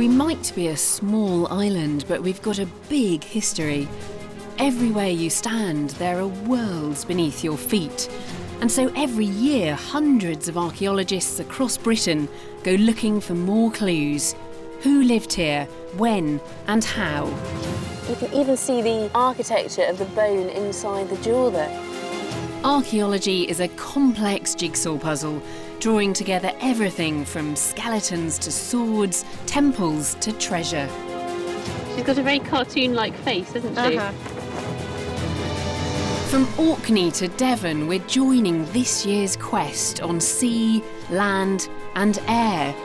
We might be a small island, but we've got a big history. Everywhere you stand, there are worlds beneath your feet. And so every year, hundreds of archaeologists across Britain go looking for more clues. Who lived here, when, and how? You can even see the architecture of the bone inside the jaw there. Archaeology is a complex jigsaw puzzle, drawing together everything from skeletons to swords, temples to treasure. She's got a very cartoon-like face, hasn't she? From Orkney to Devon, we're joining this year's quest on sea, land and air.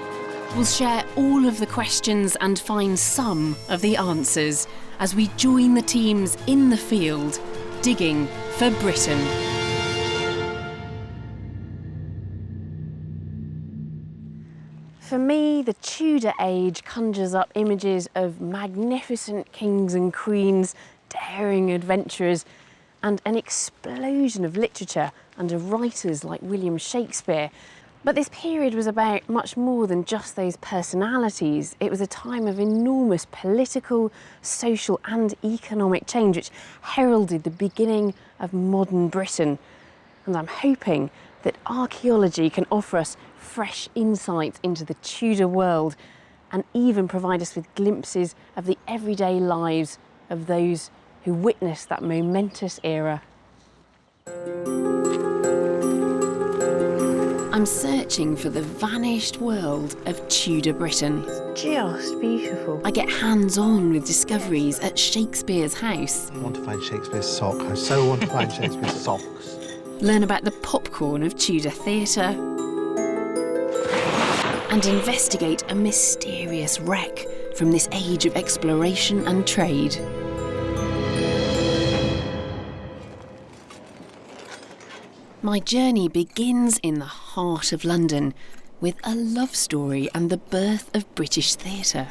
We'll share all of the questions and find some of the answers as we join the teams in the field, digging for Britain. For me, the Tudor age conjures up images of magnificent kings and queens, daring adventurers, and an explosion of literature under writers like William Shakespeare. But this period was about much more than just those personalities. It was a time of enormous political, social and economic change which heralded the beginning of modern Britain. And I'm hoping that archaeology can offer us fresh insights into the Tudor world and even provide us with glimpses of the everyday lives of those who witnessed that momentous era. I'm searching for the vanished world of Tudor Britain. It's just beautiful. I get hands-on with discoveries at Shakespeares House. I want to find Shakespeare's sock. I so want to find Shakespeare's socks. Learn about the popcorn of Tudor theatre. And investigate a mysterious wreck from this age of exploration and trade. My journey begins in the heart of London with a love story and the birth of British theatre.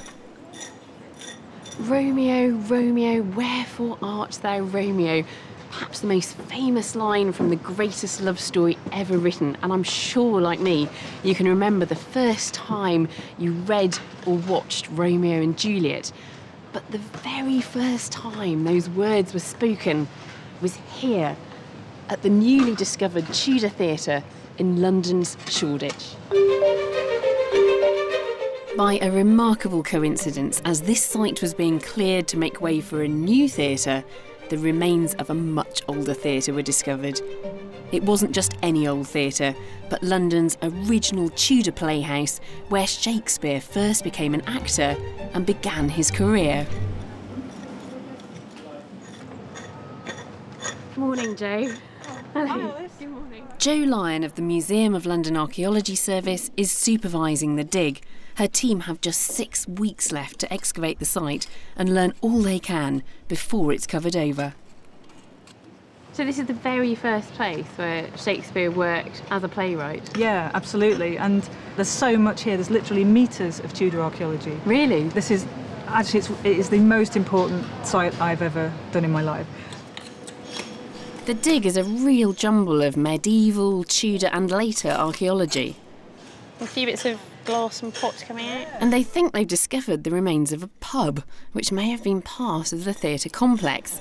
Romeo, Romeo, wherefore art thou Romeo? Perhaps the most famous line from the greatest love story ever written, and I'm sure, like me, you can remember the first time you read or watched Romeo and Juliet. But the very first time those words were spoken was here, at the newly discovered Tudor Theatre in London's Shoreditch. By a remarkable coincidence, as this site was being cleared to make way for a new theatre, the remains of a much older theatre were discovered. It wasn't just any old theatre, but London's original Tudor Playhouse, where Shakespeare first became an actor and began his career. Morning, Jo. Hello. Hi, Alice. Good morning. Jo Lyon of the Museum of London Archaeology Service is supervising the dig. Her team have just 6 weeks left to excavate the site and learn all they can before it's covered over. So this is the very first place where Shakespeare worked as a playwright? Yeah, absolutely. And there's so much here. There's literally metres of Tudor archaeology. Really? This is, actually, it is the most important site I've ever done in my life. The dig is a real jumble of medieval, Tudor and later archaeology. A few bits of glass and pots coming out. And they think they've discovered the remains of a pub, which may have been part of the theatre complex.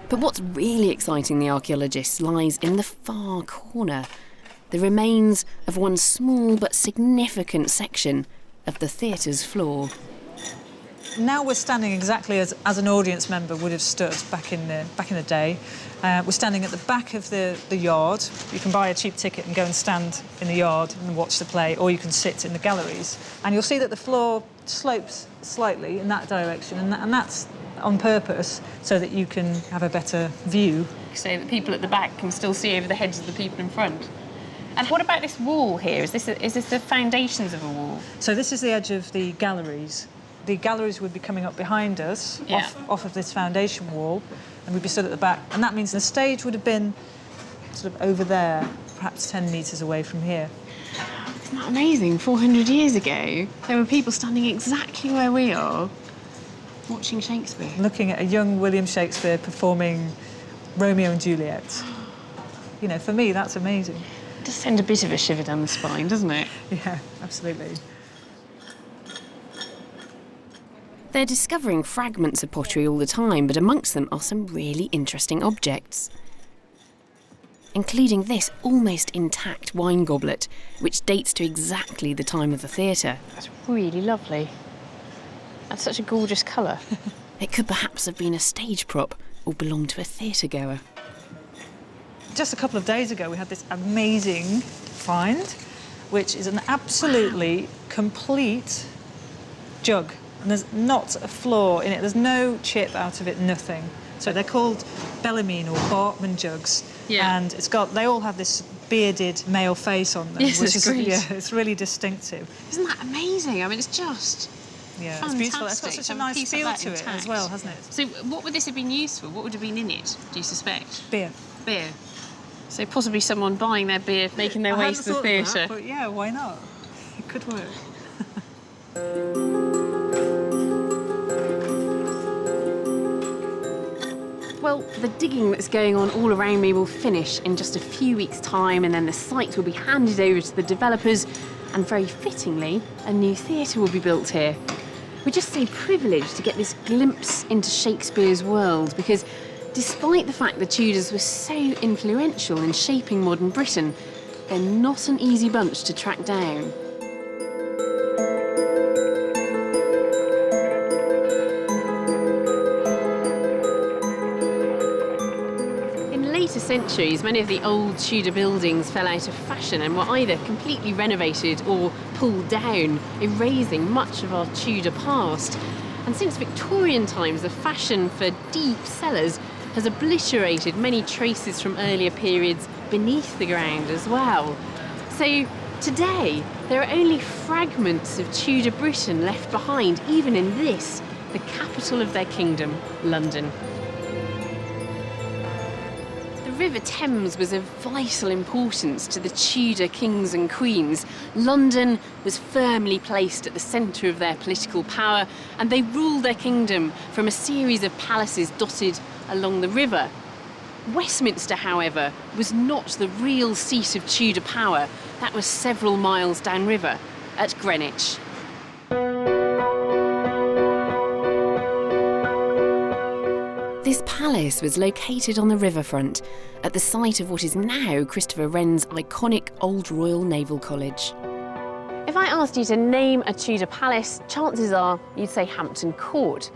But what's really exciting the archaeologists lies in the far corner, the remains of one small but significant section of the theatre's floor. Now we're standing exactly as an audience member would have stood back in the day. We're standing at the back of the yard. You can buy a cheap ticket and go and stand in the yard and watch the play, or you can sit in the galleries. And you'll see that the floor slopes slightly in that direction, and that's on purpose so that you can have a better view. So that people at the back can still see over the heads of the people in front. And what about this wall here? Is this the foundations of a wall? So this is the edge of the galleries. The galleries would be coming up behind us, yeah, off of this foundation wall, and we'd be stood at the back. And that means the stage would have been sort of over there, perhaps 10 metres away from here. Isn't that amazing? 400 years ago, there were people standing exactly where we are, watching Shakespeare. Looking at a young William Shakespeare performing Romeo and Juliet. You know, for me, that's amazing. It does send a bit of a shiver down the spine, doesn't it? Yeah, absolutely. They're discovering fragments of pottery all the time, but amongst them are some really interesting objects, including this almost intact wine goblet, which dates to exactly the time of the theatre. That's really lovely. That's such a gorgeous colour. It could perhaps have been a stage prop or belonged to a theatre goer. Just a couple of days ago, we had this amazing find, which is an absolutely complete jug. And there's not a flaw in it. There's no chip out of it, nothing. So they're called Bellarmine or Bartman jugs. Yeah. And they all have this bearded male face on them. Yes, which it's is, great. yeah, it's really distinctive. Isn't that amazing? I mean, it's just Yeah, it's beautiful. It's got fantastic such to a have a nice piece of feel that to it as intact. well, hasn't it? So what would this have been used for? What would have been in it, do you suspect? Beer. Beer. So possibly someone buying their beer, making their I way hadn't to the thought of that, theatre. but yeah, why not? It could work. Well, the digging that's going on all around me will finish in just a few weeks' time, and then the site will be handed over to the developers, and very fittingly, a new theatre will be built here. We're just so privileged to get this glimpse into Shakespeare's world, because despite the fact the Tudors were so influential in shaping modern Britain, they're not an easy bunch to track down. In later centuries, many of the old Tudor buildings fell out of fashion and were either completely renovated or pulled down, erasing much of our Tudor past. And since Victorian times, the fashion for deep cellars has obliterated many traces from earlier periods beneath the ground as well. So today, there are only fragments of Tudor Britain left behind, even in this, the capital of their kingdom, London. The River Thames was of vital importance to the Tudor kings and queens. London was firmly placed at the centre of their political power, and they ruled their kingdom from a series of palaces dotted along the river. Westminster, however, was not the real seat of Tudor power. That was several miles downriver, at Greenwich. This palace was located on the riverfront, at the site of what is now Christopher Wren's iconic Old Royal Naval College. If I asked you to name a Tudor palace, chances are you'd say Hampton Court.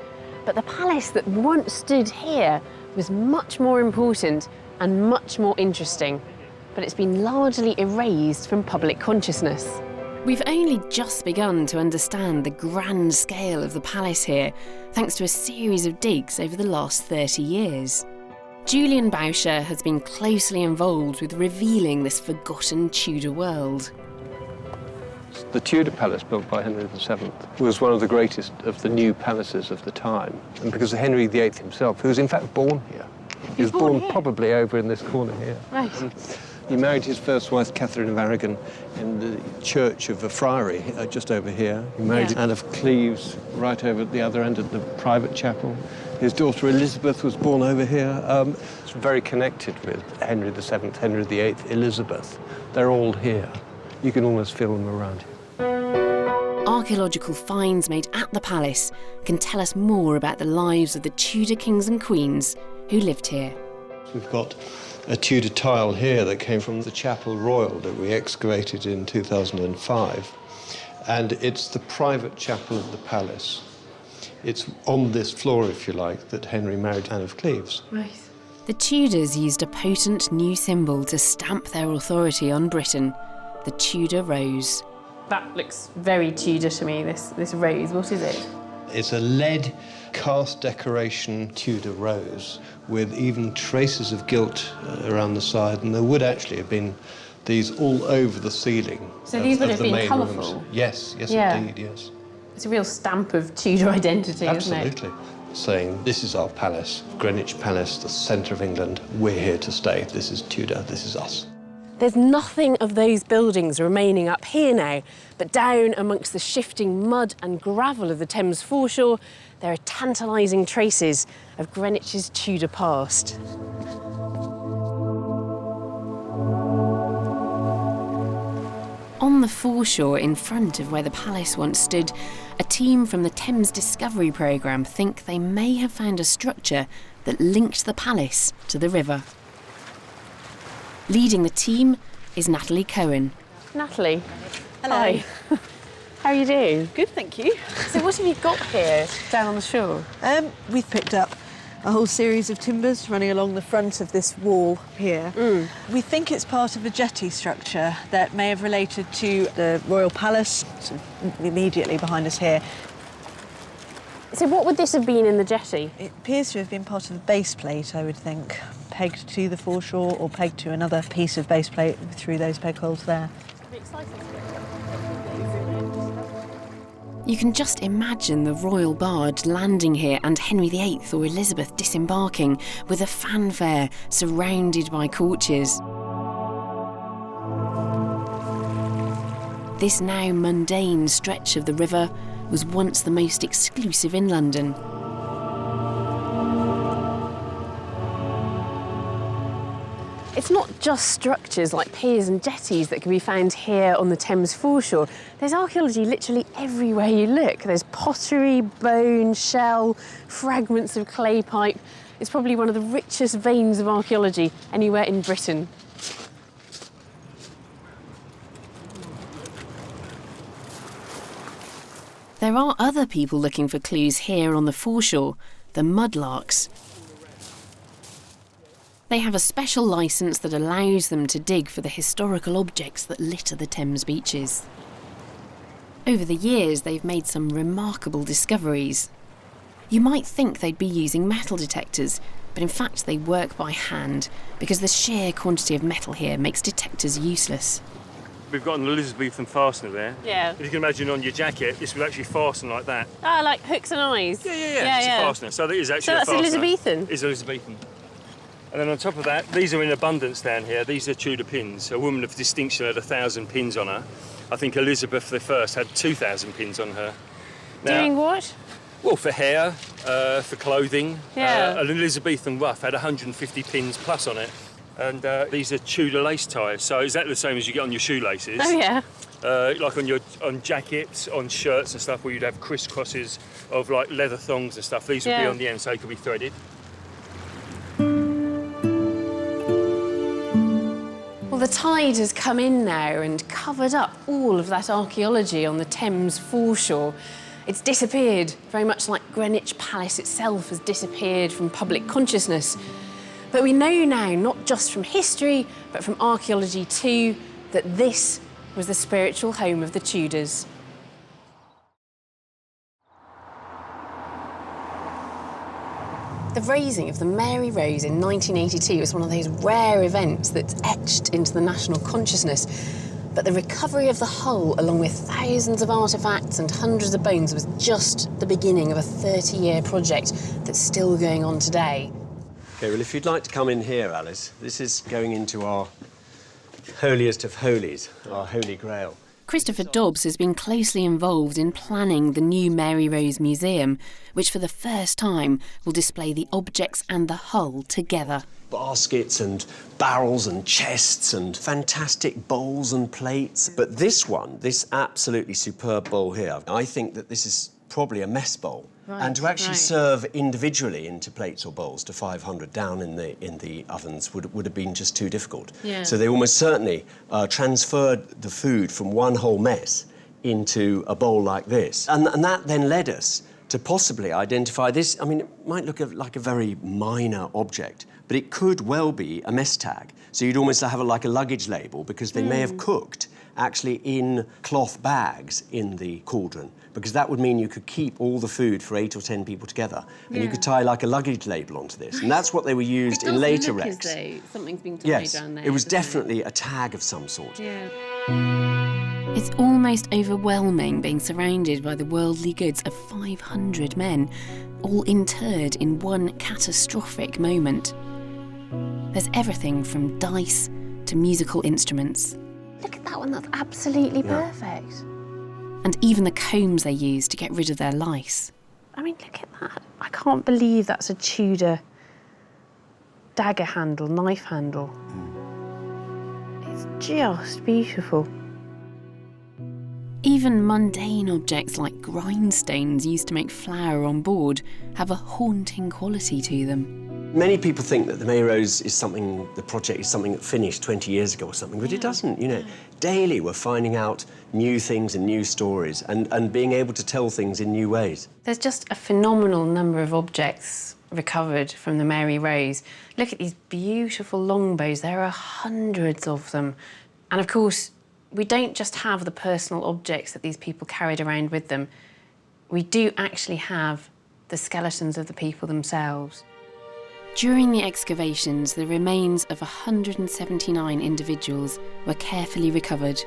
But the palace that once stood here was much more important and much more interesting. But it's been largely erased from public consciousness. We've only just begun to understand the grand scale of the palace here, thanks to a series of digs over the last 30 years. Julian Boucher has been closely involved with revealing this forgotten Tudor world. The Tudor Palace, built by Henry VII, was one of the greatest of the new palaces of the time. And because of Henry VIII himself, who was in fact born here. He was born probably over in this corner here. Right. He married his first wife, Catherine of Aragon, in the church of a friary just over here. He married Anne of Cleves right over at the other end of the private chapel. His daughter Elizabeth was born over here. It's very connected with Henry VII, Henry VIII, Elizabeth. They're all here. You can almost feel them around here. Archaeological finds made at the palace can tell us more about the lives of the Tudor kings and queens who lived here. We've got a Tudor tile here that came from the Chapel Royal that we excavated in 2005. And it's the private chapel of the palace. It's on this floor, if you like, that Henry married Anne of Cleves. Right. The Tudors used a potent new symbol to stamp their authority on Britain, the Tudor rose. That looks very Tudor to me, this rose. What is it? It's a lead cast decoration Tudor rose with even traces of gilt around the side, and there would actually have been these all over the ceiling. So these would have been colourful? Rooms. Yes, Yeah. Indeed, yes. It's a real stamp of Tudor identity, Absolutely. isn't it? Saying, this is our palace, Greenwich Palace, the centre of England. We're here to stay. This is Tudor, this is us. There's nothing of those buildings remaining up here now, but down amongst the shifting mud and gravel of the Thames foreshore, there are tantalising traces of Greenwich's Tudor past. On the the foreshore in front of where the palace once stood, a team from the Thames Discovery Programme think they may have found a structure that linked the palace to the river. Leading the team is Natalie Cohen. Natalie. Hello. Hi. How are you doing? Good, thank you. So what have you got here down on the shore? We've picked up a whole series of timbers running along the front of this wall here. We think it's part of a jetty structure that may have related to the Royal Palace, sort of immediately behind us here. So what would this have been in the jetty? It appears to have been part of a base plate, I would think, pegged to the foreshore or pegged to another piece of base plate through those peg holes there. You can just imagine the royal barge landing here and Henry VIII or Elizabeth disembarking with a fanfare surrounded by courtiers. This now mundane stretch of the river was once the most exclusive in London. It's not just structures like piers and jetties that can be found here on the Thames foreshore. There's archaeology literally everywhere you look. There's pottery, bone, shell, fragments of clay pipe. It's probably one of the richest veins of archaeology anywhere in Britain. There are other people looking for clues here on the foreshore, the mudlarks. They have a special licence that allows them to dig for the historical objects that litter the Thames beaches. Over the years, they've made some remarkable discoveries. You might think they'd be using metal detectors, but in fact they work by hand because the sheer quantity of metal here makes detectors useless. We've got an Elizabethan fastener there. Yeah. If you can imagine on your jacket, this would actually fasten like that. Ah, like hooks and eyes? Yeah, it's a fastener. So that is actually So that's a fastener. Elizabethan? It's Elizabethan. And then on top of that, these are in abundance down here. These are Tudor pins. A woman of distinction had 1,000 pins on her. I think Elizabeth I had 2,000 pins on her. Now, Doing what? well, for hair, for clothing. Yeah. An Elizabethan ruff had 150 pins plus on it. And these are Tudor lace ties. So exactly the same as you get on your shoelaces. Oh, yeah. Like on jackets, on shirts and stuff, where you'd have crisscrosses of like leather thongs and stuff. These would be on the end, so they could be threaded. Well, the tide has come in now and covered up all of that archaeology on the Thames foreshore. It's disappeared, very much like Greenwich Palace itself has disappeared from public consciousness. But we know now, not just from history, but from archaeology too, that this was the spiritual home of the Tudors. The raising of the Mary Rose in 1982 was one of those rare events that's etched into the national consciousness. But the recovery of the hull, along with thousands of artefacts and hundreds of bones, was just the beginning of a 30-year project that's still going on today. OK, well, if you'd like to come in here, Alice, this is going into our holiest of holies, our Holy Grail. Christopher Dobbs has been closely involved in planning the new Mary Rose Museum, which for the first time will display the objects and the hull together. Baskets and barrels and chests and fantastic bowls and plates. But this one, this absolutely superb bowl here, I think that this is probably a mess bowl. Right, and to actually serve individually into plates or bowls to 500 down in the ovens would have been just too difficult. Yeah. So they almost certainly transferred the food from one whole mess into a bowl like this. And that then led us to possibly identify this. I mean, it might look like a very minor object, but it could well be a mess tag. So you'd almost have like a luggage label, because they may have cooked actually in cloth bags in the cauldron, because that would mean you could keep all the food for 8 or 10 people together, and you could tie like a luggage label onto this. And that's what they were used in later wrecks. Something's been tied Yes, down there. it was definitely a tag of some sort. Yeah. It's almost overwhelming being surrounded by the worldly goods of 500 men, all interred in one catastrophic moment. There's everything from dice to musical instruments. Look at that one, that's absolutely perfect. And even the combs they use to get rid of their lice. I mean, look at that. I can't believe that's a Tudor dagger handle, knife handle. It's just beautiful. Even mundane objects like grindstones used to make flour on board have a haunting quality to them. Many people think that the Mary Rose is something, the project is something that finished 20 years ago or something, but it doesn't, you know. Daily we're finding out new things and new stories and being able to tell things in new ways. There's just a phenomenal number of objects recovered from the Mary Rose. Look at these beautiful longbows, there are hundreds of them. And of course, we don't just have the personal objects that these people carried around with them. We do actually have the skeletons of the people themselves. During the excavations, the remains of 179 individuals were carefully recovered.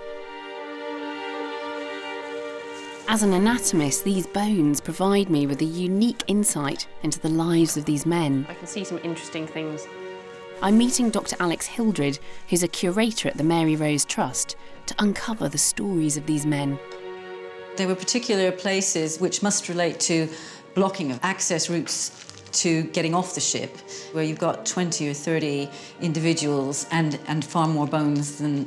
As an anatomist, these bones provide me with a unique insight into the lives of these men. I can see some interesting things. I'm meeting Dr. Alex Hildred, who's a curator at the Mary Rose Trust, to uncover the stories of these men. There were particular places which must relate to blocking of access routes to getting off the ship, where you've got 20 or 30 individuals and far more bones than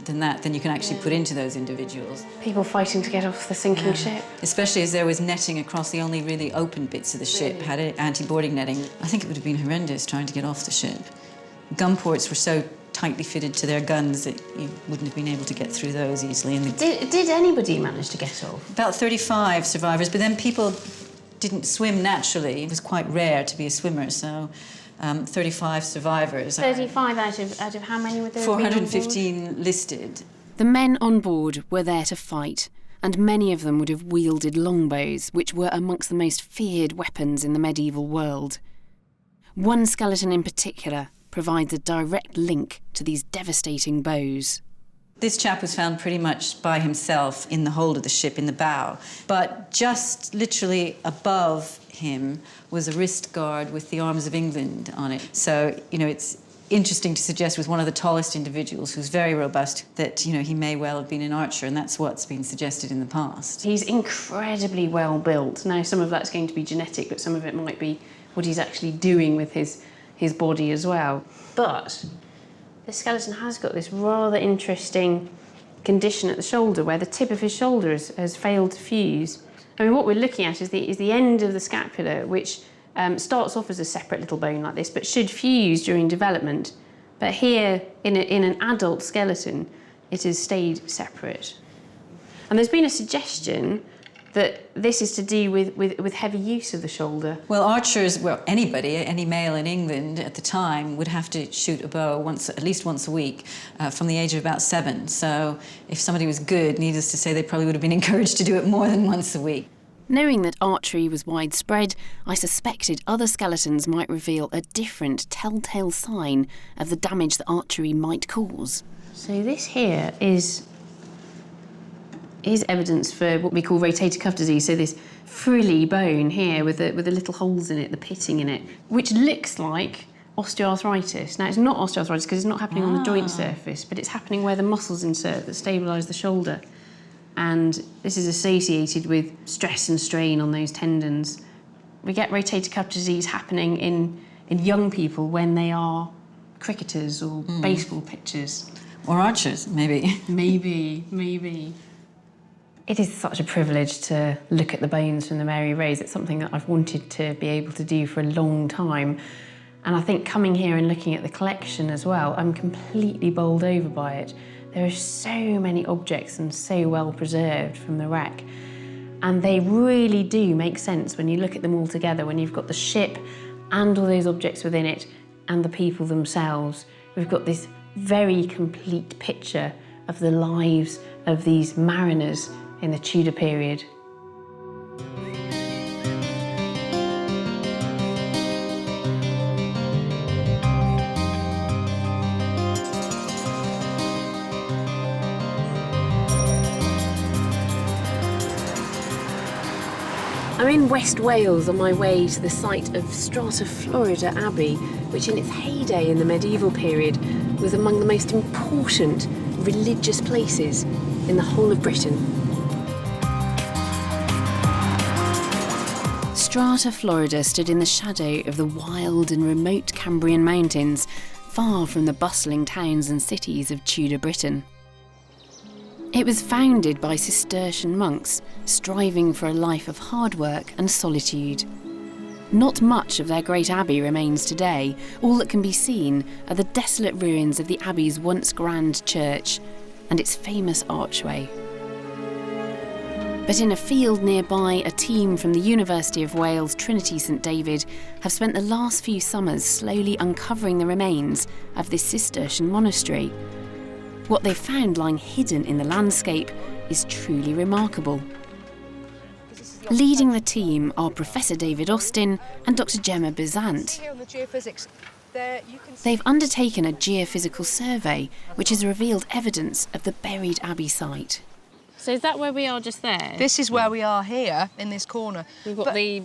you can actually put into those individuals. People fighting to get off the sinking ship. Especially as there was netting across the only really open bits of the ship, had anti-boarding netting. I think it would have been horrendous trying to get off the ship. Gun ports were so tightly fitted to their guns that you wouldn't have been able to get through those easily. And Did anybody manage to get off? About 35 survivors, but then people didn't swim naturally. It was quite rare to be a swimmer, so 35 survivors. 35 out of how many were there? 415 listed. The men on board were there to fight, and many of them would have wielded longbows, which were amongst the most feared weapons in the medieval world. One skeleton in particular provides a direct link to these devastating bows. This chap was found pretty much by himself in the hold of the ship, in the bow. But just literally above him was a wrist guard with the arms of England on it. So, you know, it's interesting to suggest with one of the tallest individuals who's very robust that, you know, he may well have been an archer, and that's what's been suggested in the past. He's incredibly well built. Now, some of that's going to be genetic, but some of it might be what he's actually doing with his body as well. But the skeleton has got this rather interesting condition at the shoulder where the tip of his shoulder has failed to fuse. I mean, what we're looking at is the end of the scapula, which starts off as a separate little bone like this, but should fuse during development. But here, in an adult skeleton, it has stayed separate. And there's been a suggestion that this is to do with heavy use of the shoulder. Well, archers, well, anybody, any male in England at the time would have to shoot a bow at least once a week from the age of about 7. So if somebody was good, needless to say, they probably would have been encouraged to do it more than once a week. Knowing that archery was widespread, I suspected other skeletons might reveal a different telltale sign of the damage that archery might cause. So this here is evidence for what we call rotator cuff disease, so this frilly bone here with the little holes in it, the pitting in it, which looks like osteoarthritis. Now, it's not osteoarthritis because it's not happening on the joint surface, but it's happening where the muscles insert that stabilise the shoulder. And this is associated with stress and strain on those tendons. We get rotator cuff disease happening in young people when they are cricketers or baseball pitchers. Or archers, maybe. Maybe. It is such a privilege to look at the bones from the Mary Rose. It's something that I've wanted to be able to do for a long time. And I think coming here and looking at the collection as well, I'm completely bowled over by it. There are so many objects and so well preserved from the wreck. And they really do make sense when you look at them all together, when you've got the ship and all those objects within it and the people themselves. We've got this very complete picture of the lives of these mariners in the Tudor period. I'm in West Wales on my way to the site of Strata Florida Abbey, which in its heyday in the medieval period was among the most important religious places in the whole of Britain. Strata Florida stood in the shadow of the wild and remote Cambrian mountains, far from the bustling towns and cities of Tudor Britain. It was founded by Cistercian monks striving for a life of hard work and solitude. Not much of their great abbey remains today. All that can be seen are the desolate ruins of the abbey's once grand church and its famous archway. But in a field nearby, a team from the University of Wales Trinity St David have spent the last few summers slowly uncovering the remains of this Cistercian monastery. What they've found lying hidden in the landscape is truly remarkable. Leading the team are Professor David Austin and Dr Gemma Bizant. They've undertaken a geophysical survey which has revealed evidence of the buried abbey site. So is that where we are just there? This is where we are here, in this corner. We've got the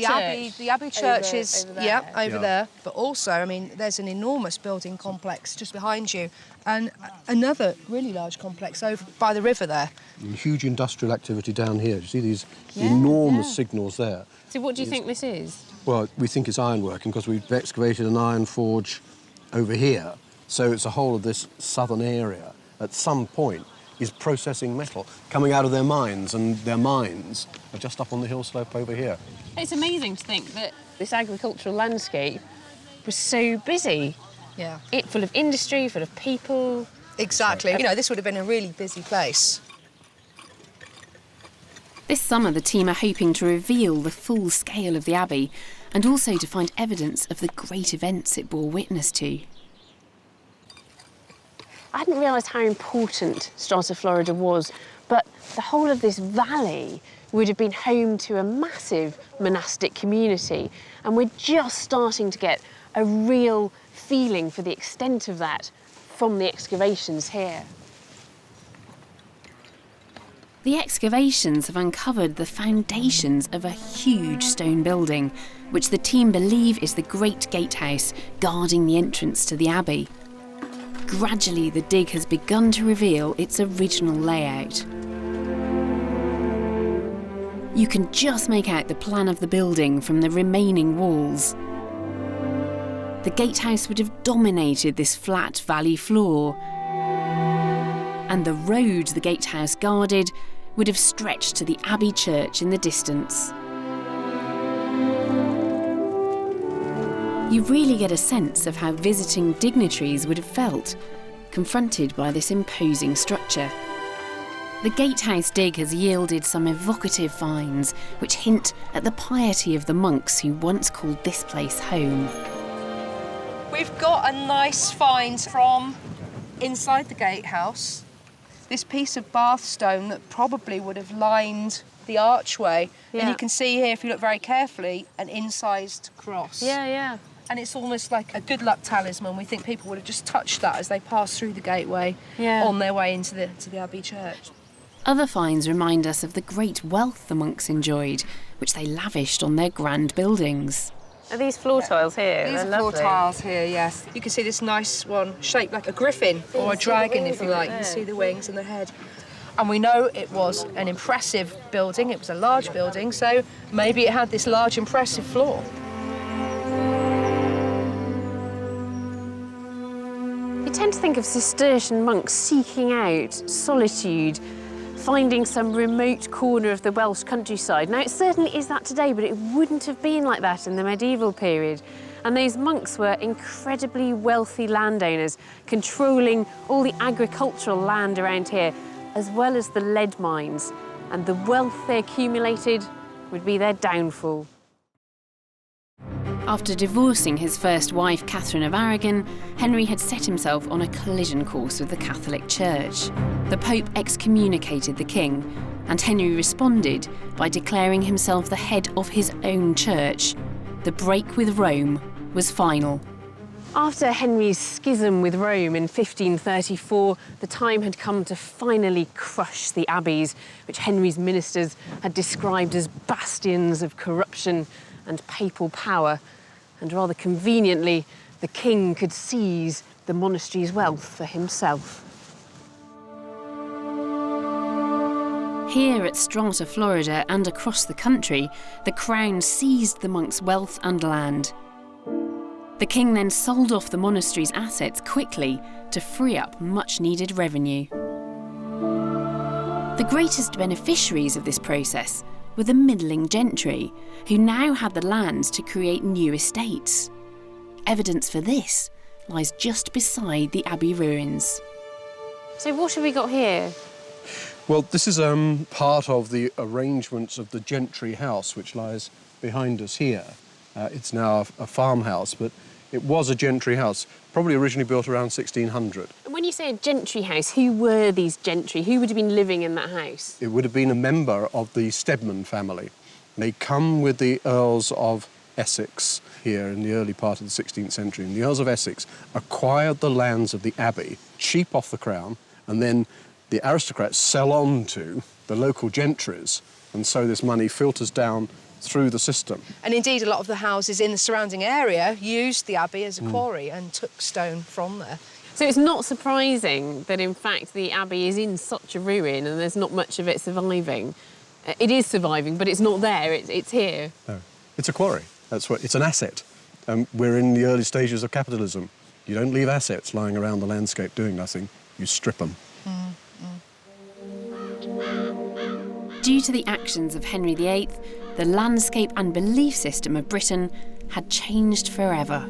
Abbey, the Abbey church is over there. over there. But also, I mean, there's an enormous building complex just behind you, and another really large complex over by the river there. Huge industrial activity down here. You see these enormous signals there. So what do you think this is? Well, we think it's ironworking because we've excavated an iron forge over here. So it's a whole of this southern area at some point is processing metal coming out of their mines, and their mines are just up on the hill slope over here. It's amazing to think that this agricultural landscape was so busy. Yeah. It full of industry, full of people. Exactly. You know, this would have been a really busy place. This summer, the team are hoping to reveal the full scale of the abbey and also to find evidence of the great events it bore witness to. I hadn't realised how important Strata Florida was, but the whole of this valley would have been home to a massive monastic community, and we're just starting to get a real feeling for the extent of that from the excavations here. The excavations have uncovered the foundations of a huge stone building, which the team believe is the Great Gatehouse guarding the entrance to the abbey. Gradually, the dig has begun to reveal its original layout. You can just make out the plan of the building from the remaining walls. The gatehouse would have dominated this flat valley floor, and the road the gatehouse guarded would have stretched to the Abbey Church in the distance. You really get a sense of how visiting dignitaries would have felt, confronted by this imposing structure. The gatehouse dig has yielded some evocative finds which hint at the piety of the monks who once called this place home. We've got a nice find from inside the gatehouse. This piece of bath stone that probably would have lined the archway. Yeah. And you can see here, if you look very carefully, an incised cross. Yeah. And it's almost like a good luck talisman. We think people would have just touched that as they passed through the gateway on their way into the Abbey Church. Other finds remind us of the great wealth the monks enjoyed, which they lavished on their grand buildings. Are these floor tiles here? These They're are floor lovely. tiles here, yes. You can see this nice one shaped like a griffin or a dragon, if you like. You can see the wings and the head. And we know it was an impressive building. It was a large building, so maybe it had this large, impressive floor. You tend to think of Cistercian monks seeking out solitude, finding some remote corner of the Welsh countryside. Now, it certainly is that today, but it wouldn't have been like that in the medieval period. And those monks were incredibly wealthy landowners, controlling all the agricultural land around here, as well as the lead mines. And the wealth they accumulated would be their downfall. After divorcing his first wife, Catherine of Aragon, Henry had set himself on a collision course with the Catholic Church. The Pope excommunicated the king, and Henry responded by declaring himself the head of his own church. The break with Rome was final. After Henry's schism with Rome in 1534, the time had come to finally crush the abbeys, which Henry's ministers had described as bastions of corruption and papal power. And rather conveniently, the king could seize the monastery's wealth for himself. Here at Strata, Florida, and across the country, the crown seized the monks' wealth and land. The king then sold off the monastery's assets quickly to free up much-needed revenue. The greatest beneficiaries of this process were the middling gentry, who now had the land to create new estates. Evidence for this lies just beside the abbey ruins. So what have we got here? Well, this is part of the arrangements of the gentry house, which lies behind us here. It's now a farmhouse, but it was a gentry house, probably originally built around 1600. And when you say a gentry house, who were these gentry? Who would have been living in that house? It would have been a member of the Stedman family. They come with the Earls of Essex here in the early part of the 16th century. And the Earls of Essex acquired the lands of the abbey, cheap off the crown, and then the aristocrats sell on to the local gentries, and so this money filters down through the system. And indeed, a lot of the houses in the surrounding area used the abbey as a quarry and took stone from there. So it's not surprising that, in fact, the abbey is in such a ruin and there's not much of it surviving. It is surviving, but it's not there, it's here. No, it's a quarry. That's what, it's an asset. We're in the early stages of capitalism. You don't leave assets lying around the landscape doing nothing, you strip them. Due to the actions of Henry VIII, the landscape and belief system of Britain had changed forever.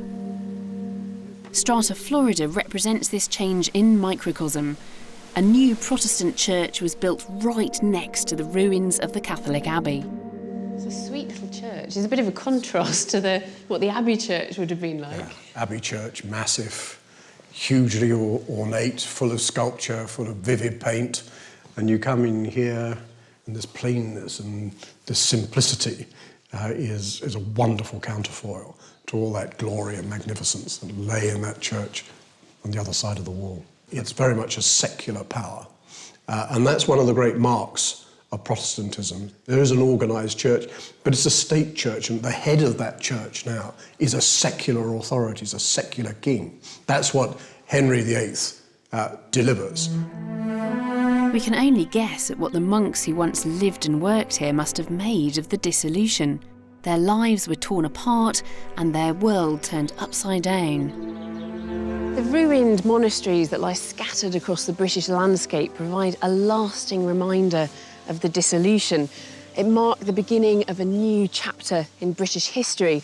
Strata Florida represents this change in microcosm. A new Protestant church was built right next to the ruins of the Catholic Abbey. It's a sweet little church. It's a bit of a contrast to what the Abbey church would have been like. Yeah. Abbey church, massive, hugely ornate, full of sculpture, full of vivid paint. And you come in here, and this plainness and this simplicity is a wonderful counterfoil to all that glory and magnificence that lay in that church on the other side of the wall. It's very much a secular power. And that's one of the great marks of Protestantism. There is an organised church, but it's a state church, and the head of that church now is a secular authority, is a secular king. That's what Henry VIII delivers. We can only guess at what the monks who once lived and worked here must have made of the dissolution. Their lives were torn apart and their world turned upside down. The ruined monasteries that lie scattered across the British landscape provide a lasting reminder of the dissolution. It marked the beginning of a new chapter in British history.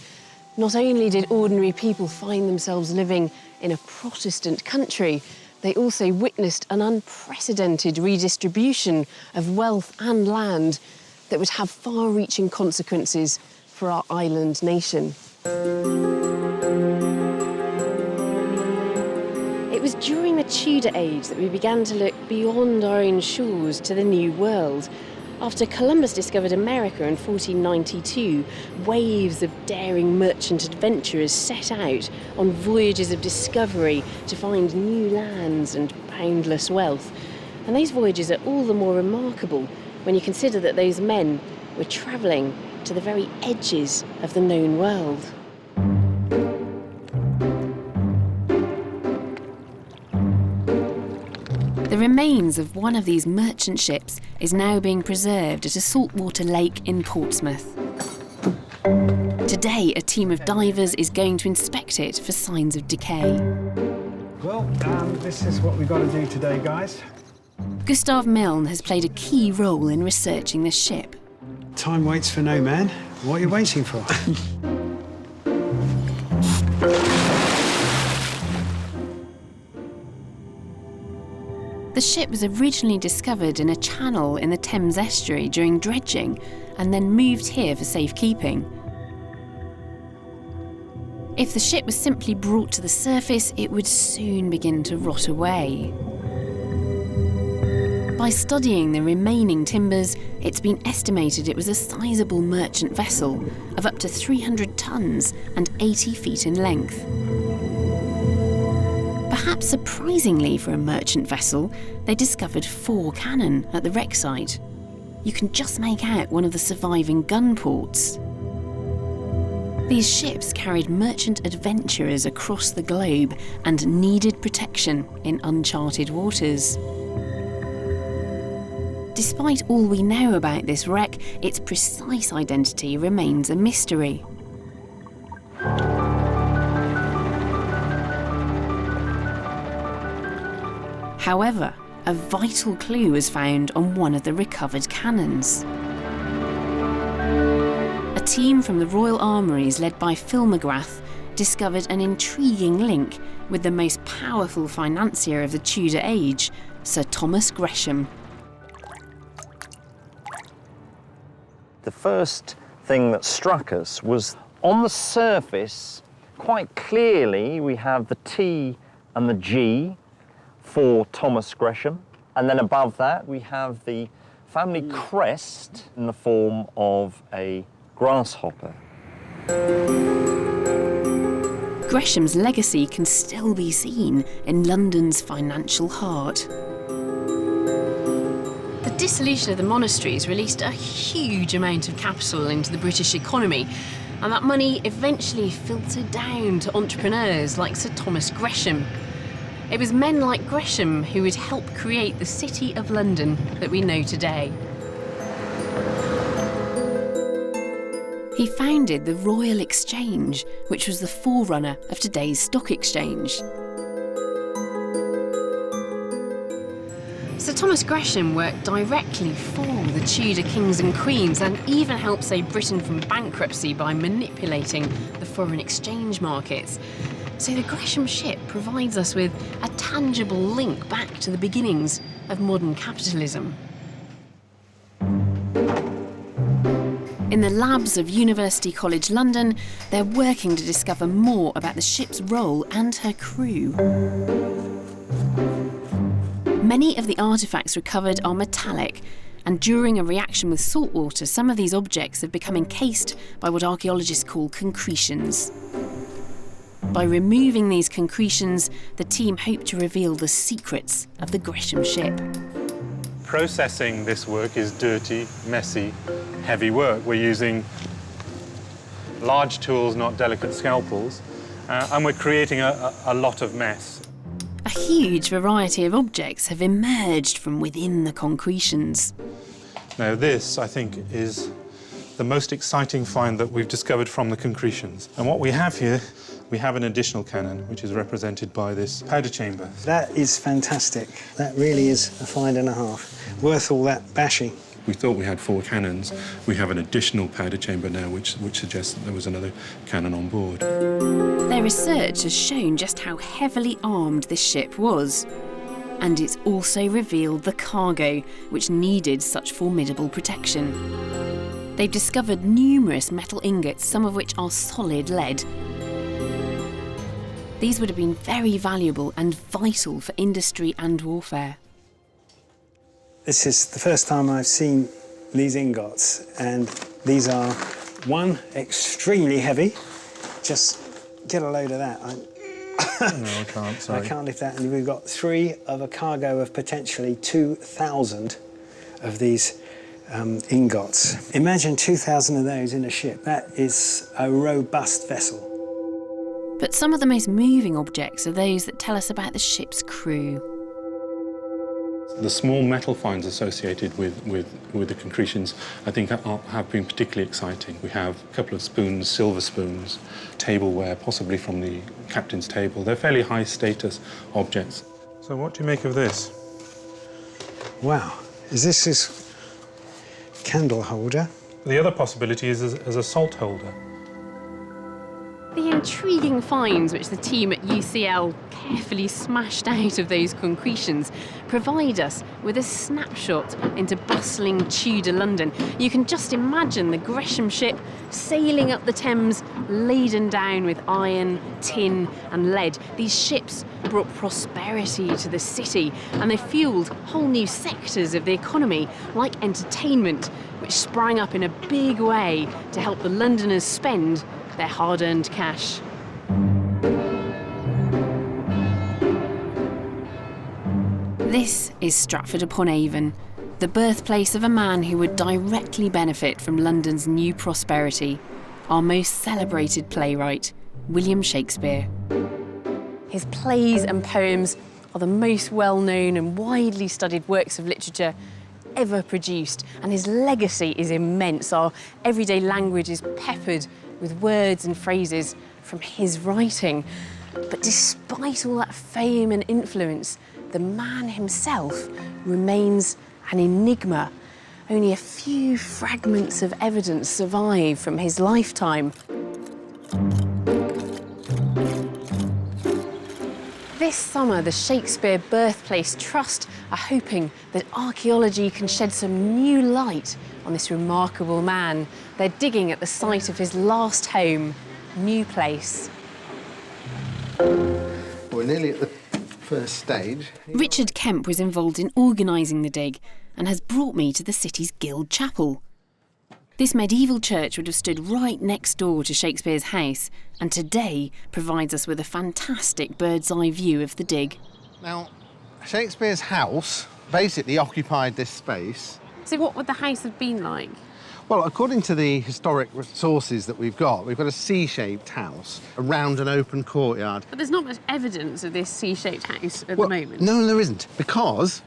Not only did ordinary people find themselves living in a Protestant country, they also witnessed an unprecedented redistribution of wealth and land that would have far-reaching consequences for our island nation. It was during the Tudor age that we began to look beyond our own shores to the New World. After Columbus discovered America in 1492, waves of daring merchant adventurers set out on voyages of discovery to find new lands and boundless wealth. And those voyages are all the more remarkable when you consider that those men were travelling to the very edges of the known world. The remains of one of these merchant ships is now being preserved at a saltwater lake in Portsmouth. Today, a team of divers is going to inspect it for signs of decay. Well, this is what we've got to do today, guys. Gustav Milne has played a key role in researching this ship. Time waits for no man. What are you waiting for? The ship was originally discovered in a channel in the Thames estuary during dredging and then moved here for safekeeping. If the ship was simply brought to the surface, it would soon begin to rot away. By studying the remaining timbers, it's been estimated it was a sizable merchant vessel of up to 300 tons and 80 feet in length. Perhaps surprisingly for a merchant vessel, they discovered 4 cannon at the wreck site. You can just make out one of the surviving gun ports. These ships carried merchant adventurers across the globe and needed protection in uncharted waters. Despite all we know about this wreck, its precise identity remains a mystery. However, a vital clue was found on one of the recovered cannons. A team from the Royal Armouries, led by Phil McGrath, discovered an intriguing link with the most powerful financier of the Tudor age, Sir Thomas Gresham. The first thing that struck us was on the surface, quite clearly, we have the T and the G for Thomas Gresham. And then above that, we have the family crest in the form of a grasshopper. Gresham's legacy can still be seen in London's financial heart. The dissolution of the monasteries released a huge amount of capital into the British economy, and that money eventually filtered down to entrepreneurs like Sir Thomas Gresham. It was men like Gresham who would help create the City of London that we know today. He founded the Royal Exchange, which was the forerunner of today's stock exchange. Sir Thomas Gresham worked directly for the Tudor kings and queens and even helped save Britain from bankruptcy by manipulating the foreign exchange markets. So the Gresham ship provides us with a tangible link back to the beginnings of modern capitalism. In the labs of University College London, they're working to discover more about the ship's role and her crew. Many of the artefacts recovered are metallic, and during a reaction with salt water, some of these objects have become encased by what archaeologists call concretions. By removing these concretions, the team hope to reveal the secrets of the Gresham ship. Processing this work is dirty, messy, heavy work. We're using large tools, not delicate scalpels, and we're creating a lot of mess. A huge variety of objects have emerged from within the concretions. Now this, I think, is the most exciting find that we've discovered from the concretions. And what we have here, we have an additional cannon, which is represented by this powder chamber. That is fantastic. That really is a find and a half. Worth all that bashing. We thought we had 4 cannons. We have an additional powder chamber now, which suggests that there was another cannon on board. Their research has shown just how heavily armed this ship was. And it's also revealed the cargo, which needed such formidable protection. They've discovered numerous metal ingots, some of which are solid lead. These would have been very valuable and vital for industry and warfare. This is the first time I've seen these ingots, and these are, one, extremely heavy. Just get a load of that. No, I can't, sorry. I can't lift that. And we've got 3 of a cargo of potentially 2,000 of these ingots. Imagine 2,000 of those in a ship. That is a robust vessel. But some of the most moving objects are those that tell us about the ship's crew. The small metal finds associated with the concretions, I think, have been particularly exciting. We have a couple of spoons, silver spoons, tableware, possibly from the captain's table. They're fairly high-status objects. So what do you make of this? Wow. Is this his candle holder? The other possibility is as a salt holder. The intriguing finds which the team at UCL carefully smashed out of those concretions provide us with a snapshot into bustling Tudor London. You can just imagine the Gresham ship sailing up the Thames, laden down with iron, tin and lead. These ships brought prosperity to the city, and they fuelled whole new sectors of the economy, like entertainment, which sprang up in a big way to help the Londoners spend their hard-earned cash. This is Stratford-upon-Avon, the birthplace of a man who would directly benefit from London's new prosperity, our most celebrated playwright, William Shakespeare. His plays and poems are the most well-known and widely studied works of literature ever produced, and his legacy is immense. Our everyday language is peppered with words and phrases from his writing. But despite all that fame and influence, the man himself remains an enigma. Only a few fragments of evidence survive from his lifetime. This summer, the Shakespeare Birthplace Trust are hoping that archaeology can shed some new light on this remarkable man. They're digging at the site of his last home, New Place. We're nearly at the first stage. Richard Kemp was involved in organising the dig and has brought me to the city's Guild Chapel. This medieval church would have stood right next door to Shakespeare's House and today provides us with a fantastic bird's-eye view of the dig. Now, Shakespeare's House basically occupied this space. So what would the house have been like? Well, according to the historic sources that we've got a C-shaped house around an open courtyard. But there's not much evidence of this C-shaped house at the moment. No, there isn't, because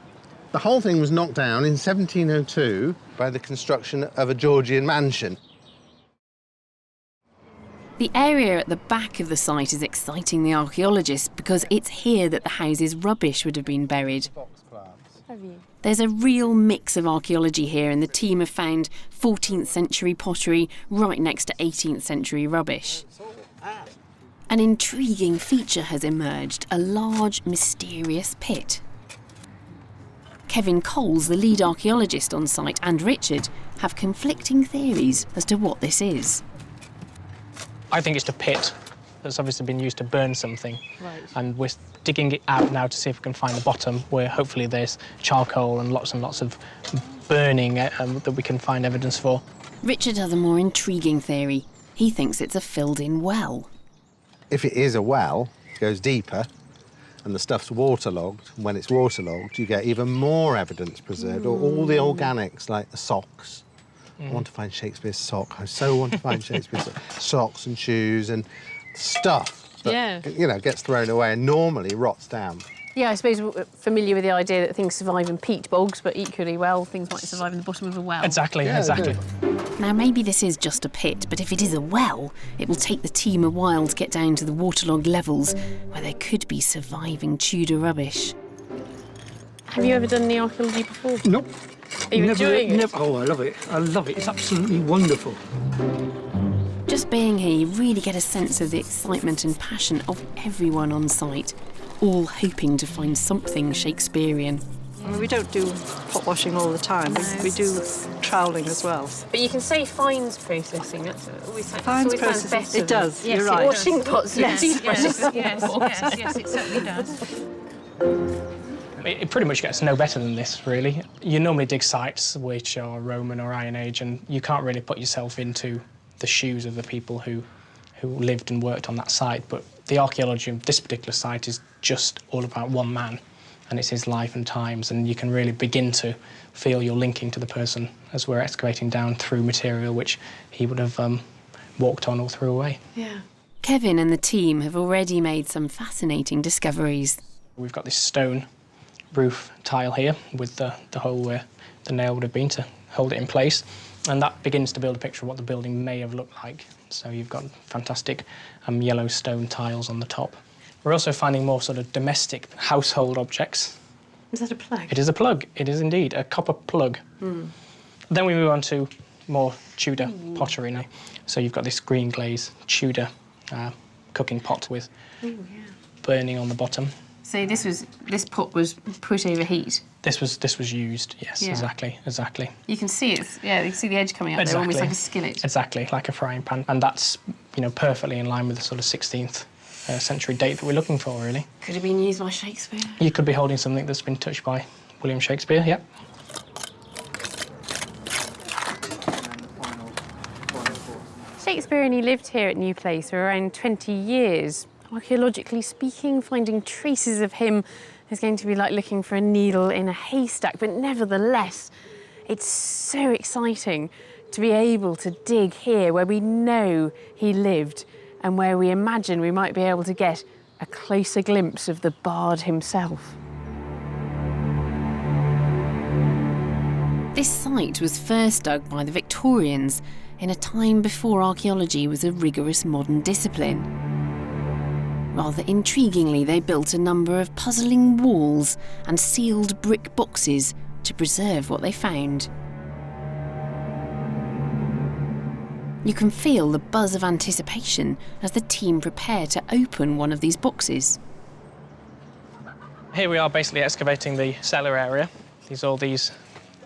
the whole thing was knocked down in 1702 by the construction of a Georgian mansion. The area at the back of the site is exciting the archaeologists because it's here that the house's rubbish would have been buried. There's a real mix of archaeology here and the team have found 14th century pottery right next to 18th century rubbish. An intriguing feature has emerged, a large, mysterious pit. Kevin Coles, the lead archaeologist on site, and Richard have conflicting theories as to what this is. I think it's a pit that's obviously been used to burn something. Right. And we're digging it out now to see if we can find the bottom, where hopefully there's charcoal and lots of burning that we can find evidence for. Richard has a more intriguing theory. He thinks it's a filled-in well. If it is a well, it goes deeper, and the stuff's waterlogged. And when it's waterlogged, you get even more evidence preserved, or all the organics, like the socks. I want to find Shakespeare's sock. I so want to find Shakespeare's socks and shoes and stuff that, you know, gets thrown away and normally rots down. Yeah, I suppose we're familiar with the idea that things survive in peat bogs, but equally well, things might survive in the bottom of a well. Exactly, exactly. Now, maybe this is just a pit, but if it is a well, it will take the team a while to get down to the waterlogged levels where there could be surviving Tudor rubbish. Have you ever done any archaeology before? Nope. Are you enjoying it? Oh, I love it. I love it. It's absolutely wonderful. Just being here, you really get a sense of the excitement and passion of everyone on site, all hoping to find something Shakespearean. I mean, we don't do pot washing all the time. We do troweling as well. But you can say fines processing. That's always Fines processing. It does. Yes, you're right. Washing pots. Yes, it certainly does. It pretty much gets no better than this, really. You normally dig sites which are Roman or Iron Age, and you can't really put yourself into the shoes of the people who lived and worked on that site. But the archaeology of this particular site is just all about one man, and it's his life and times, and you can really begin to feel you're linking to the person as we're excavating down through material which he would have walked on or threw away. Yeah. Kevin and the team have already made some fascinating discoveries. We've got this stone roof tile here with the hole where the nail would have been to hold it in place, and that begins to build a picture of what the building may have looked like. So you've got fantastic yellow stone tiles on the top. We're also finding more sort of domestic household objects. Is that a plug? It is a plug. It is indeed a copper plug. Then we move on to more Tudor pottery now. So you've got this green glaze Tudor cooking pot with burning on the bottom. So this pot was put over heat. This was used. Yes, exactly. You can see it. Yeah, you can see the edge coming out there, almost like a skillet. Exactly, like a frying pan, and that's perfectly in line with the sort of 16th century date that we're looking for, really. Could have been used by Shakespeare. You could be holding something that's been touched by William Shakespeare. Yep. Shakespeare only lived here at New Place for around 20 years. Archaeologically speaking, finding traces of him is going to be like looking for a needle in a haystack, but nevertheless, it's so exciting to be able to dig here where we know he lived and where we imagine we might be able to get a closer glimpse of the bard himself. This site was first dug by the Victorians in a time before archaeology was a rigorous modern discipline. Rather intriguingly, they built a number of puzzling walls and sealed brick boxes to preserve what they found. You can feel the buzz of anticipation as the team prepare to open one of these boxes. Here we are basically excavating the cellar area. These are all these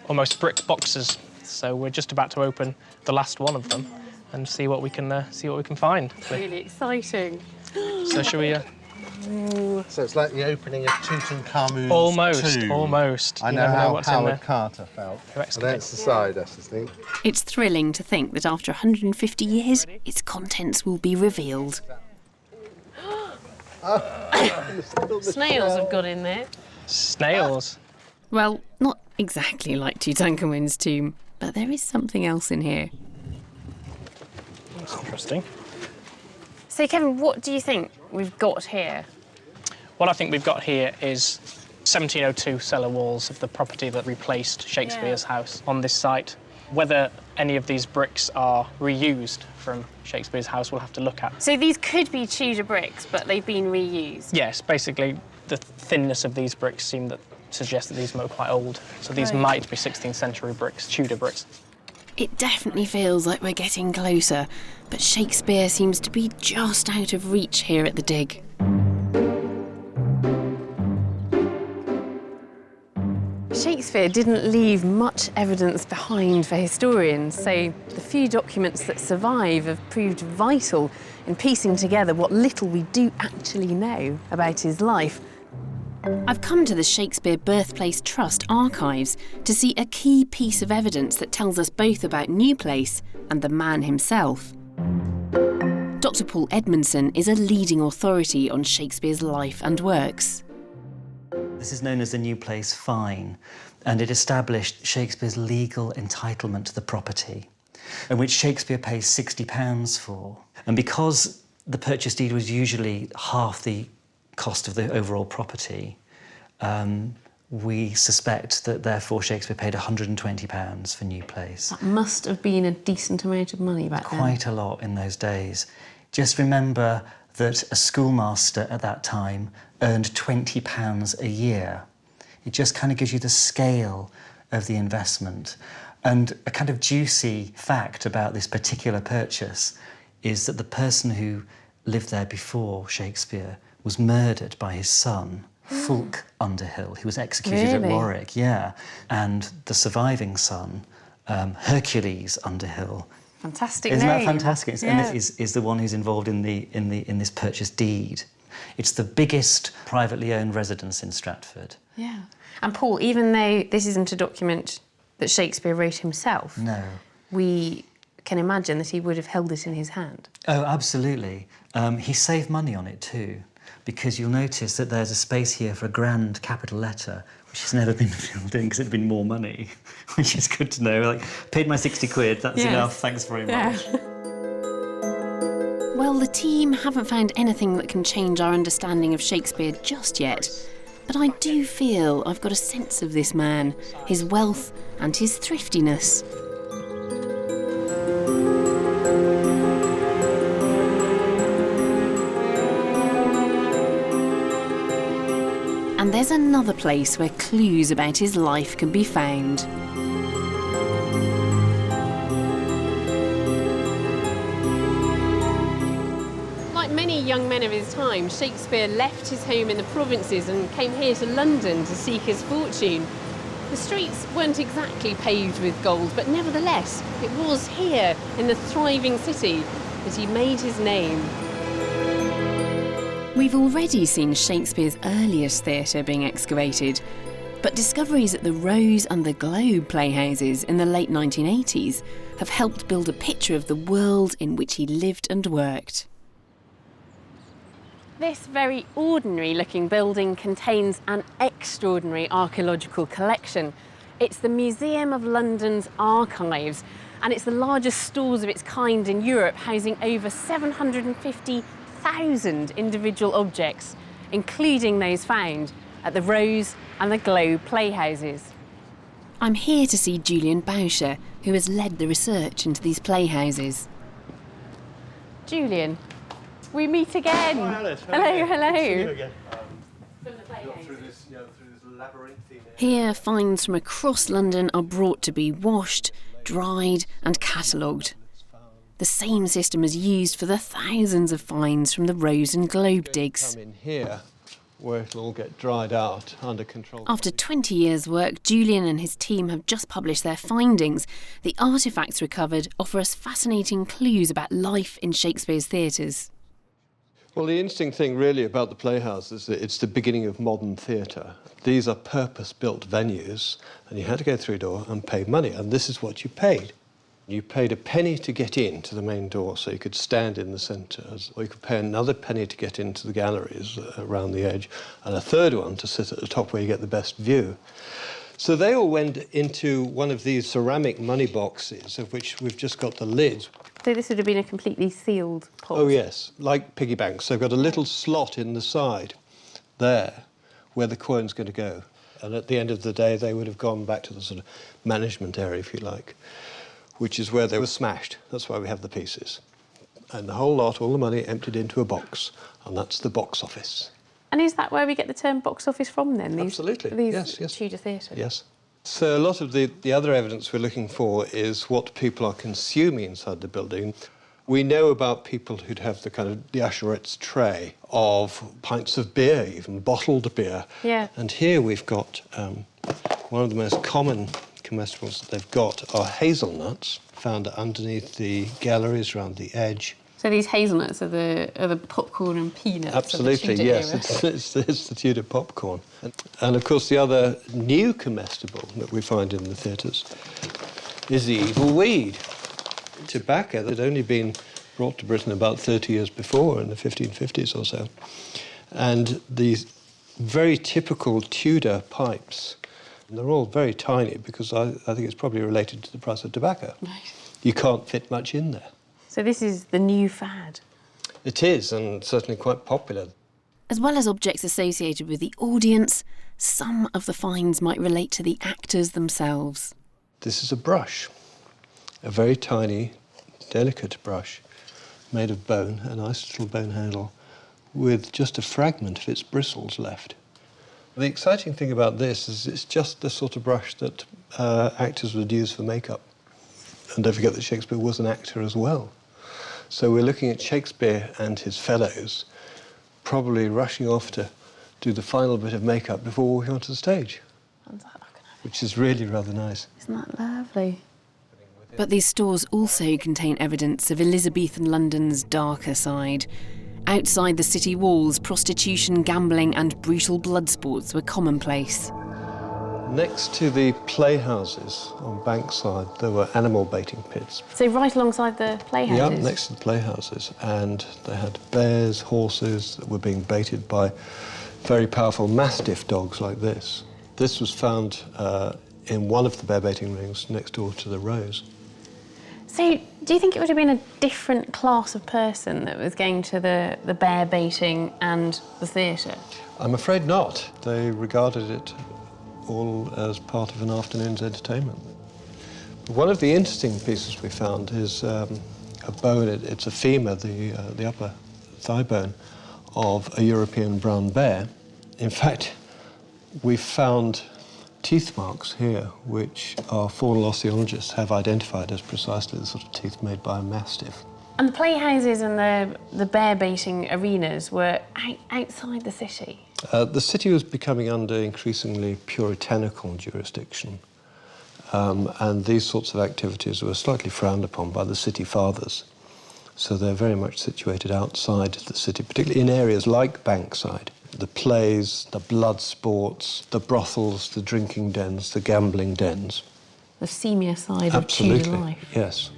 almost brick boxes. So we're just about to open the last one of them and see what we can find. Really exciting. So shall we? So it's like the opening of Tutankhamun's tomb. Almost. I know how Howard Carter felt. That's the side, I think. It's thrilling to think that after 150 years, its contents will be revealed. Snails have got in there. Snails? Well, not exactly like Tutankhamun's tomb, but there is something else in here. That's interesting. So, Kevin, what do you think we've got here? What I think we've got here is 1702 cellar walls of the property that replaced Shakespeare's House on this site. Whether any of these bricks are reused from Shakespeare's House, we'll have to look at. So these could be Tudor bricks, but they've been reused? Yes, basically the thinness of these bricks suggests that these were quite old. So these might be 16th century bricks, Tudor bricks. It definitely feels like we're getting closer, but Shakespeare seems to be just out of reach here at the dig. Shakespeare didn't leave much evidence behind for historians, so the few documents that survive have proved vital in piecing together what little we do actually know about his life. I've come to the Shakespeare Birthplace Trust archives to see a key piece of evidence that tells us both about New Place and the man himself. Dr. Paul Edmondson is a leading authority on Shakespeare's life and works. This is known as the New Place Fine, and it established Shakespeare's legal entitlement to the property, and which Shakespeare pays £60 for. And because the purchase deed was usually half the cost of the overall property, we suspect that therefore Shakespeare paid £120 for New Place. That must have been a decent amount of money back then. Quite a lot in those days. Just remember that a schoolmaster at that time earned £20 a year. It just kind of gives you the scale of the investment. And a kind of juicy fact about this particular purchase is that the person who lived there before Shakespeare was murdered by his son, Fulk Underhill. He was executed at Warwick, and the surviving son, Hercules Underhill. Fantastic Isn't name. that fantastic? And it is the one who's involved in this purchase deed. It's the biggest privately owned residence in Stratford. Yeah. And Paul, even though this isn't a document that Shakespeare wrote himself, no, we can imagine that he would have held it in his hand. Oh, absolutely. He saved money on it too, because you'll notice that there's a space here for a grand capital letter, which has never been filled in because it'd been more money, which is good to know. Like, paid my 60 quid, that's enough, thanks very much. Well, the team haven't found anything that can change our understanding of Shakespeare just yet, but I do feel I've got a sense of this man, his wealth and his thriftiness. And there's another place where clues about his life can be found. Like many young men of his time, Shakespeare left his home in the provinces and came here to London to seek his fortune. The streets weren't exactly paved with gold, but nevertheless, it was here, in the thriving city, that he made his name. We've already seen Shakespeare's earliest theatre being excavated, but discoveries at the Rose and the Globe Playhouses in the late 1980s have helped build a picture of the world in which he lived and worked. This very ordinary-looking building contains an extraordinary archaeological collection. It's the Museum of London's Archives, and it's the largest stores of its kind in Europe, housing over 750,000 individual objects, including those found at the Rose and the Globe Playhouses. I'm here to see Julian Boucher, who has led the research into these playhouses. Julian, we meet again. Hi, Alice. Hello, hello. Good to see you again. Here, finds from across London are brought to be washed, dried and catalogued. The same system is used for the thousands of finds from the Rose and Globe digs. Come in here, where it'll all get dried out under control. After 20 years' work, Julian and his team have just published their findings. The artefacts recovered offer us fascinating clues about life in Shakespeare's theatres. Well, the interesting thing really about the Playhouse is that it's the beginning of modern theatre. These are purpose-built venues, and you had to go through a door and pay money, and this is what you paid. You paid a penny to get in to the main door, so you could stand in the centre, or you could pay another penny to get into the galleries around the edge, and a third one to sit at the top where you get the best view. So they all went into one of these ceramic money boxes, of which we've just got the lids. So this would have been a completely sealed pot? Oh, yes, like piggy banks. So they've got a little slot in the side there where the coin's going to go. And at the end of the day, they would have gone back to the sort of management area, if you like, which is where they were smashed. That's why we have the pieces. And the whole lot, all the money, emptied into a box, and that's the box office. And is that where we get the term box office from, then? Absolutely, these yes. Tudor theatres? Yes. So a lot of the other evidence we're looking for is what people are consuming inside the building. We know about people who'd have the kind of the usherette's tray of pints of beer, even bottled beer. Yeah. And here we've got one of the most common comestibles that they've got are hazelnuts, found underneath the galleries around the edge. So these hazelnuts are the popcorn and peanuts. Absolutely, of the Tudor yes. era. It's the Tudor popcorn. And of course, the other new comestible that we find in the theatres is the evil weed. Tobacco that had only been brought to Britain about 30 years before, in the 1550s or so. And these very typical Tudor pipes, and they're all very tiny because I think it's probably related to the price of tobacco. Right. You can't fit much in there. So this is the new fad? It is, and certainly quite popular. As well as objects associated with the audience, some of the finds might relate to the actors themselves. This is a brush, a very tiny, delicate brush made of bone, a nice little bone handle, with just a fragment of its bristles left. The exciting thing about this is it's just the sort of brush that actors would use for makeup. And don't forget that Shakespeare was an actor as well. So we're looking at Shakespeare and his fellows probably rushing off to do the final bit of makeup before walking onto the stage, which is really rather nice. Isn't that lovely? But these stores also contain evidence of Elizabethan London's darker side. Outside the city walls, prostitution, gambling and brutal blood sports were commonplace. Next to the playhouses on Bankside, there were animal baiting pits. So right alongside the playhouses? Yeah, next to the playhouses. And they had bears, horses that were being baited by very powerful mastiff dogs like this. This was found in one of the bear baiting rings next door to the Rose. So do you think it would have been a different class of person that was going to the bear baiting and the theatre? I'm afraid not. They regarded it all as part of an afternoon's entertainment. One of the interesting pieces we found is a bone. It's a femur, the upper thigh bone of a European brown bear. In fact, we found teeth marks here, which our faunal osteologists have identified as precisely the sort of teeth made by a mastiff. And the playhouses and the bear baiting arenas were outside the city? The city was becoming under increasingly puritanical jurisdiction, and these sorts of activities were slightly frowned upon by the city fathers. So they're very much situated outside the city, particularly in areas like Bankside. The plays, the blood sports, the brothels, the drinking dens, the gambling dens. The seamier side Absolutely. of Tudor life. Yes.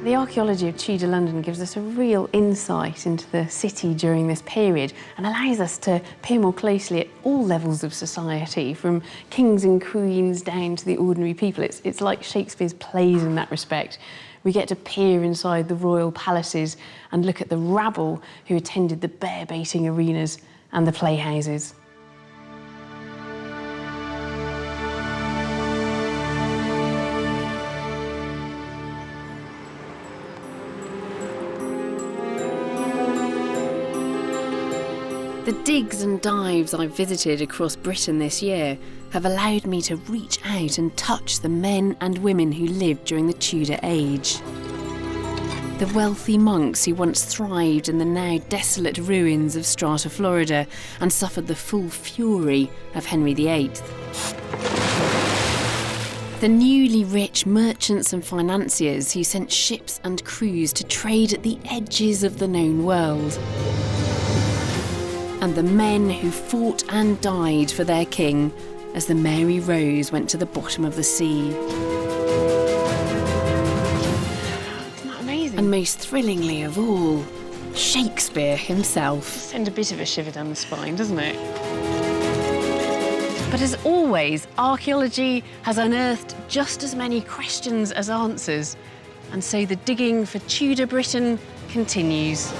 The archaeology of Tudor London gives us a real insight into the city during this period and allows us to peer more closely at all levels of society, from kings and queens down to the ordinary people. It's like Shakespeare's plays in that respect. We get to peer inside the royal palaces and look at the rabble who attended the bear baiting arenas and the playhouses. The digs and dives I've visited across Britain this year have allowed me to reach out and touch the men and women who lived during the Tudor age. The wealthy monks who once thrived in the now desolate ruins of Strata, Florida, and suffered the full fury of Henry VIII. The newly rich merchants and financiers who sent ships and crews to trade at the edges of the known world. And the men who fought and died for their king as the Mary Rose went to the bottom of the sea. Isn't that amazing? And most thrillingly of all, Shakespeare himself. Send a bit of a shiver down the spine, doesn't it? But as always, archaeology has unearthed just as many questions as answers, and so the digging for Tudor Britain continues.